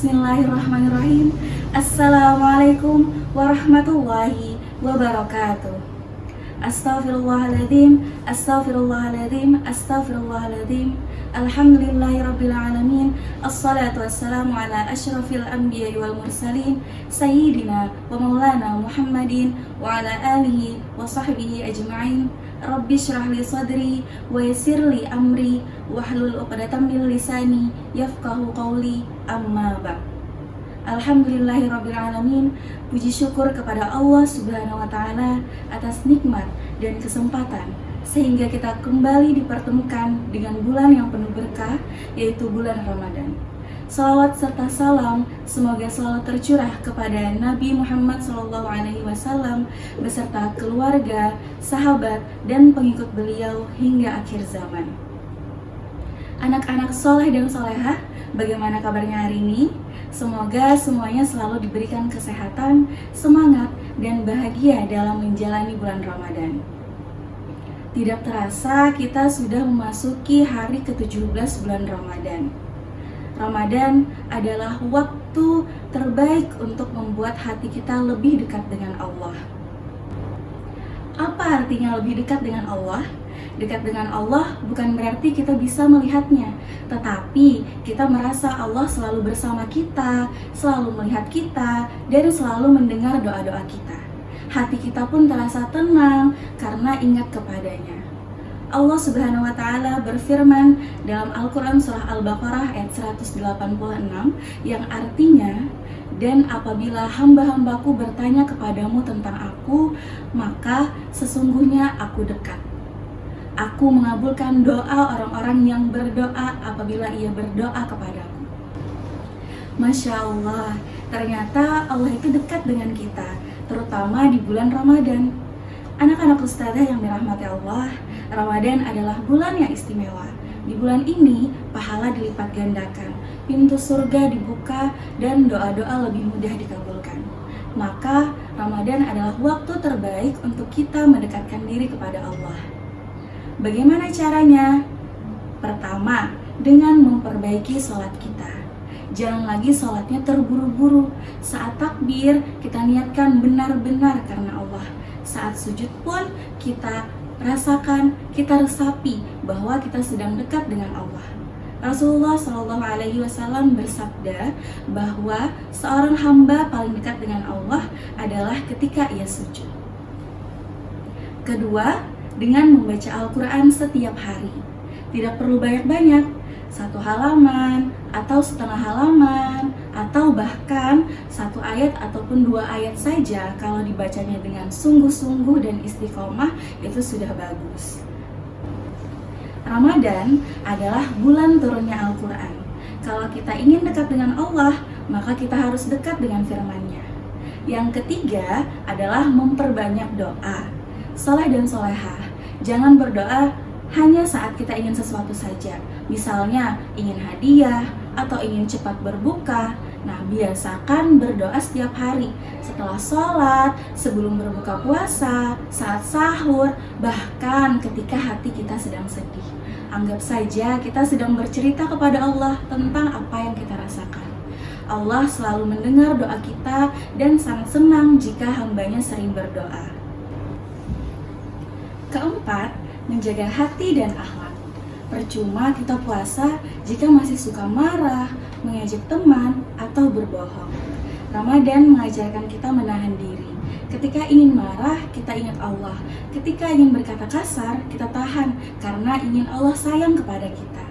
Bismillahirrahmanirrahim. Assalamualaikum warahmatullahi wabarakatuh. Astaghfirullahaladzim, astaghfirullahaladzim, astaghfirullahaladzim. Alhamdulillahirabbil alamin. Assalatu wassalamu ala asyrafil anbiya'i wal mursalin sayyidina wa maulana Muhammadin wa ala alihi wa sahbihi ajma'in. Rabbi syrah li sadri wa yassir li amri wahlul 'uqdatam min lisani yafqahu qawli, amma ba'd. Alhamdulillahirabbil alamin. Puji syukur kepada Allah Subhanahu wa taala atas nikmat dan kesempatan sehingga kita kembali dipertemukan dengan bulan yang penuh berkah, yaitu bulan Ramadan. Salawat serta salam semoga selalu tercurah kepada Nabi Muhammad SAW beserta keluarga, sahabat, dan pengikut beliau hingga akhir zaman. Anak-anak soleh dan solehah, bagaimana kabarnya hari ini? Semoga semuanya selalu diberikan kesehatan, semangat, dan bahagia dalam menjalani bulan Ramadan. Tidak terasa kita sudah memasuki hari ke-17 bulan Ramadan. Ramadan adalah waktu terbaik untuk membuat hati kita lebih dekat dengan Allah. Apa artinya lebih dekat dengan Allah? Dekat dengan Allah bukan berarti kita bisa melihatnya, tetapi kita merasa Allah selalu bersama kita, selalu melihat kita, dan selalu mendengar doa-doa kita. Hati kita pun terasa tenang karena ingat kepadanya. Allah Subhanahu wa taala berfirman dalam Al-Qur'an surah Al-Baqarah ayat 186 yang artinya, "Dan apabila hamba-hambaku bertanya kepadamu tentang aku, maka sesungguhnya aku dekat. Aku mengabulkan doa orang-orang yang berdoa apabila ia berdoa kepadaku." Masya Allah, ternyata Allah itu dekat dengan kita, terutama di bulan Ramadan. Anak-anak ustazah yang dirahmati Allah, Ramadan adalah bulan yang istimewa. Di bulan ini, pahala dilipat gandakan, pintu surga dibuka, dan doa-doa lebih mudah dikabulkan. Maka, Ramadan adalah waktu terbaik untuk kita mendekatkan diri kepada Allah. Bagaimana caranya? Pertama, dengan memperbaiki sholat kita. Jangan lagi sholatnya terburu-buru. Saat takbir, kita niatkan benar-benar karena Allah. Saat sujud pun kita rasakan, kita resapi bahwa kita sedang dekat dengan Allah. Rasulullah SAW bersabda bahwa seorang hamba paling dekat dengan Allah adalah ketika ia sujud. Kedua, dengan membaca Al-Quran setiap hari. Tidak perlu banyak-banyak, 1 halaman atau setengah halaman, atau bahkan 1 ayat ataupun 2 ayat saja. Kalau dibacanya dengan sungguh-sungguh dan istiqomah, itu sudah bagus. Ramadan adalah bulan turunnya Al-Quran. Kalau kita ingin dekat dengan Allah, maka kita harus dekat dengan firman-Nya. Yang ketiga adalah memperbanyak doa. Soleh dan solehah, jangan berdoa hanya saat kita ingin sesuatu saja. Misalnya ingin hadiah atau ingin cepat berbuka. Nah, biasakan berdoa setiap hari, setelah sholat, sebelum berbuka puasa, saat sahur, bahkan ketika hati kita sedang sedih. Anggap saja kita sedang bercerita kepada Allah tentang apa yang kita rasakan. Allah selalu mendengar doa kita dan sangat senang jika hambanya sering berdoa. Keempat, menjaga hati dan akhlak. Percuma kita puasa jika masih suka marah, mengejek teman, atau berbohong. Ramadan mengajarkan kita menahan diri. Ketika ingin marah, kita ingat Allah. Ketika ingin berkata kasar, kita tahan karena ingin Allah sayang kepada kita.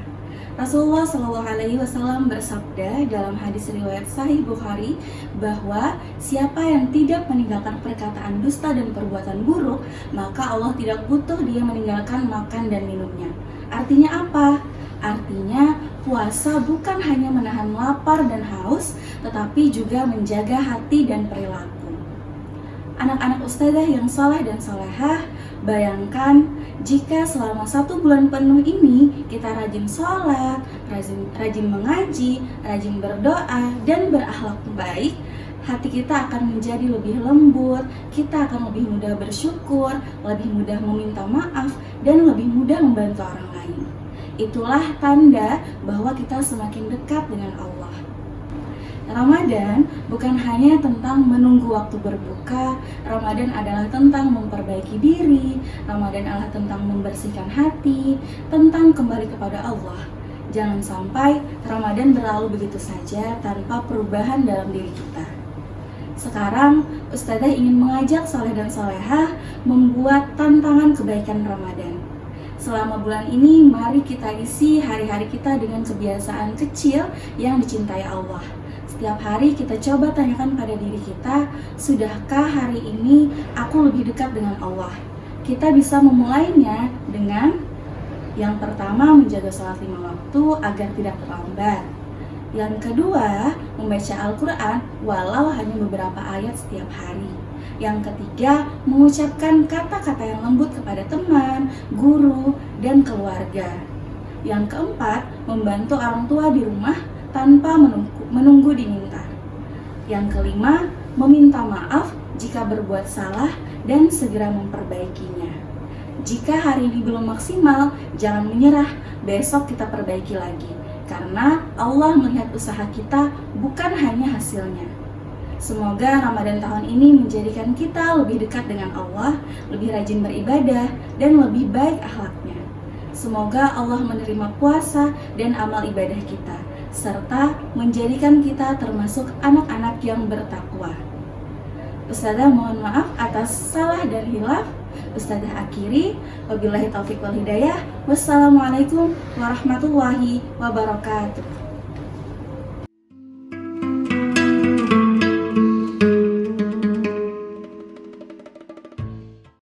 Rasulullah SAW bersabda dalam hadis riwayat Sahih Bukhari bahwa siapa yang tidak meninggalkan perkataan dusta dan perbuatan buruk, maka Allah tidak butuh dia meninggalkan makan dan minumnya. Artinya apa? Artinya puasa bukan hanya menahan lapar dan haus, tetapi juga menjaga hati dan perilaku. Anak-anak ustazah yang soleh dan solehah, bayangkan jika selama 1 bulan penuh ini kita rajin sholat, rajin mengaji, rajin berdoa, dan berakhlak baik, hati kita akan menjadi lebih lembut, kita akan lebih mudah bersyukur, lebih mudah meminta maaf, dan lebih mudah membantu orang lain. Itulah tanda bahwa kita semakin dekat dengan Allah. Ramadan bukan hanya tentang menunggu waktu berbuka, Ramadan adalah tentang memperbaiki diri, Ramadan adalah tentang membersihkan hati, tentang kembali kepada Allah. Jangan sampai Ramadan berlalu begitu saja tanpa perubahan dalam diri kita. Sekarang, Ustazah ingin mengajak soleh dan solehah membuat tantangan kebaikan Ramadan. Selama bulan ini, mari kita isi hari-hari kita dengan kebiasaan kecil yang dicintai Allah. Setiap hari kita coba tanyakan pada diri kita, sudahkah hari ini aku lebih dekat dengan Allah? Kita bisa memulainya dengan yang pertama, menjaga sholat 5 waktu agar tidak terlambat. Yang kedua, membaca Al-Quran walau hanya beberapa ayat setiap hari. Yang ketiga, mengucapkan kata-kata yang lembut kepada teman, guru, dan keluarga. Yang keempat, membantu orang tua di rumah tanpa menunggu diminta. Yang kelima, meminta maaf jika berbuat salah dan segera memperbaikinya. Jika hari ini belum maksimal, jangan menyerah, besok kita perbaiki lagi. Karena Allah melihat usaha kita, bukan hanya hasilnya. Semoga Ramadan tahun ini menjadikan kita lebih dekat dengan Allah, lebih rajin beribadah, dan lebih baik akhlaknya. Semoga Allah menerima puasa dan amal ibadah kita, serta menjadikan kita termasuk anak-anak yang bertakwa. Ustazah mohon maaf atas salah dan hilaf. Ustazah akhiri, wabillahi taufiq wal hidayah. Wassalamualaikum warahmatullahi wabarakatuh.